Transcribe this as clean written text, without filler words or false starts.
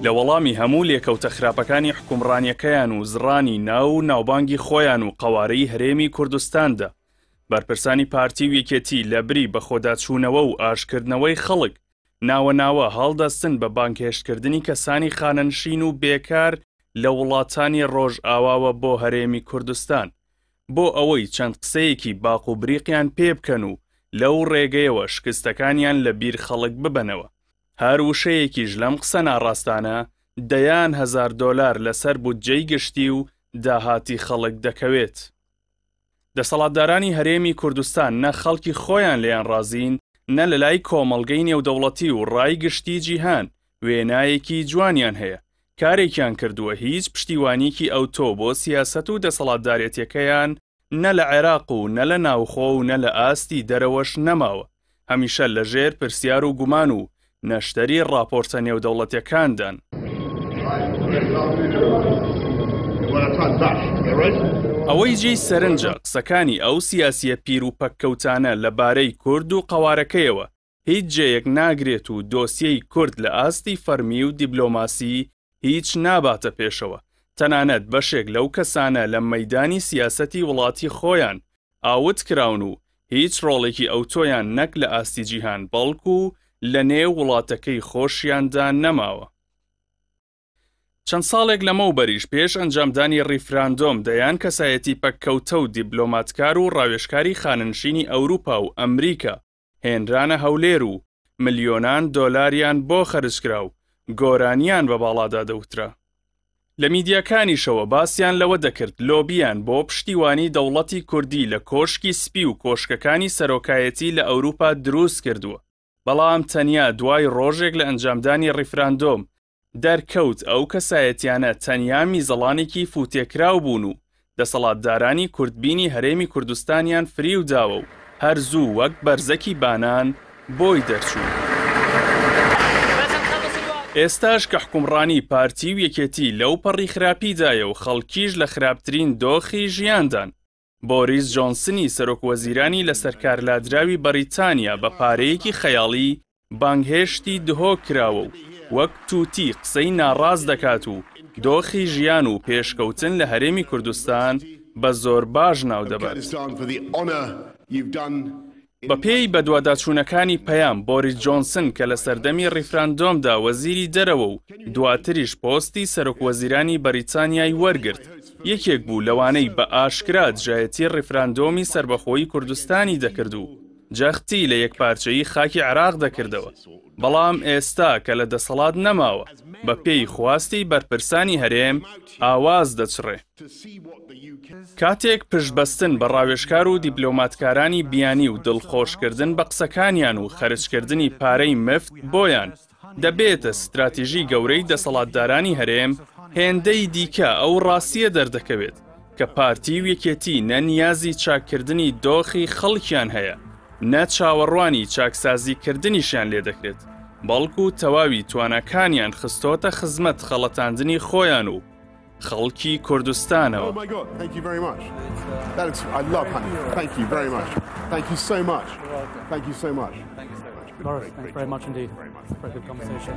لە وەڵامی هەموو لێکەوتە خراپەکانی حکومڕانیەکەیان و زڕانی ناو و ناوبانگی خۆیان و قەوارەی هەرێمی کوردستاندا بەرپرسانی پارتی و یەکێتی لە بری بە خۆداچوونەوە و ئاشکردنەوەی خەڵک ناوە هەڵدەستن بە بانکهێشتکردنی کەسانی خانەنشین و بێکار لە وڵاتانی ڕۆژئاواوە بۆ هەرێمی کوردستان بۆ ئەوەی چەند قسەیەکی باق و بریقیان پێ بکەن و لەو ڕێگەیەوە شکستەکانیان لە بیر خەڵک ببەنەوە. هەر وشەیەکیش لەم قسە ناڕاستانە دەیان $1000 لەسەر بودجەی گشتی و داهاتی خەڵک دەکەوێت. دەسەڵاتدارانی هەرێمی کوردستان نە خەڵکی خۆیان لێیان ڕازین نە لە لای کۆمەڵگەی نێودەوڵەتی و ڕای گشتی جیهان وێنایەکی جوانیان هەیە. کارێکیان کردووە هیچ پشتیوانیکی ئەوتۆ بۆ سیاسەت و دەسەڵاتدارێتیەکەیان نە لە عێراق و نە لە ناوخۆ و نە لە ئاستی دەرەوەش نەماوە. هەمیشە لەژێر پرسیار و گومان و نەشتەری ڕاپۆرتە نێودەوڵەتیەکاندان. ئەوەی جێی سەرنجە قسەکانی ئەو سیاسیە پیر و پەککەوتانە لەبارەی کورد و قەوارەکەیەوە هیچ جێیەک ناگرێت و دۆسیەی کورد لە ئاستی فەرمی و دیبلۆماسی هیچ ناباتە پێشەوە. تەنانەت بەشێک لەو کەسانە لە مەیدانی سیاسەتی وڵاتی خۆیان ئاوت کراون و هیچ ڕۆڵێکی ئەوتۆیان نەک لە ئاستی جیهان بەڵکو لە نێو وڵاتەکەی خۆشیاندا نەماوە. چەند ساڵێک لەمەوبەریش پێش ئەنجامدانی ڕیفراندۆم دەیان کەسایەتی پەککەوتە و دیبلۆماتکار و ڕاوێژکاری خاننشینی ئەوروپا و ئەمریکا هێنرانە هەولێر و ملیۆنان دۆلاریان بۆ خەرجکرا و گۆرانیان بە باڵادا دەوترا. لە میدیاکانیشەوە باسییان لەوە دەکرد لۆبیان بۆ پشتیوانی دەوڵەتی کوردی لە کۆشکی سپی و کۆشکەکانی سەرۆکایەتی لە ئەوروپا دروست کردووە. بەڵام تەنیا دوای ڕۆژێک لە ئەنجامدانی ڕیفراندۆم دەرکەوت ئەو کەسایەتیانە تەنیا میزەڵانێکی فوتێکراو بوون و دەسەڵاتدارانی کوردبینی هەرێمی کوردستانیان فریو داوە و هەرزوو وەک بەرزەکی بانان بۆی دەرچوو. ئێستاش کە حکومڕانی پارتی و یەکێتی لەو پەڕی خراپیدایە و خەڵکیش لە خراپترین دۆخی ژیاندان. بۆریس جۆنسنی سەرۆکوەزیرانی لە سەرکارلادراوی بەریتانیا بە پارەیەکی خەیاڵی بانگهێشتی دهۆ کراوە و وەک تووتی قسەی ناڕاست دەکات و دۆخی ژیان و پێشکەوتن لە هەرێمی کوردستان بە زۆر باش ناو دەبات. بە پێی بەدواداچوونەکانی پەیام بۆریس جۆنسن کە لە سەردەمی ڕیفراندۆمدا وەزیری دەرەوە و دواتریش پۆستی سەرۆکوەزیرانی بەریتانیای وەرگرت یەکێک بوو لەوانەی بە ئاشکرا دژایەتی ڕیفراندۆمی سربەخۆیی کوردستانی دەکرد و جەختی لە یەکپارچەیی خاکی عێراق دەکردەوە. بەڵام ئێستا کە لە دەسەڵات نەماوە بە پێی خواستی بەرپرسانی هەرێم ئاواز دەچڕێ. کاتێک پشتبەستن بە ڕاوێژکار و دیبلۆماتکارانی بیانی و دڵخۆشکردن بە قسەکانیان و خەرجکردنی پارەی مفت بۆیان دەبێتە ستراتیژی گەورەی دەسەڵاتدارانی هەرێم هێندەی دیکە ئەو ڕاستیە دەردەکەوێت کە پارتی و یەکێتی نەنیازی چاککردنی دۆخی خەڵکیان هەیە نە چاوەڕوانی چاکسازیکردنیشیان لێ دەکرێت بەڵکو تەواوی توانەکانیان خستۆتە خزمەت خەڵەتاندنی خۆیان و خەڵکی کوردستانەوە. Thank you very much indeed. Very good conversation.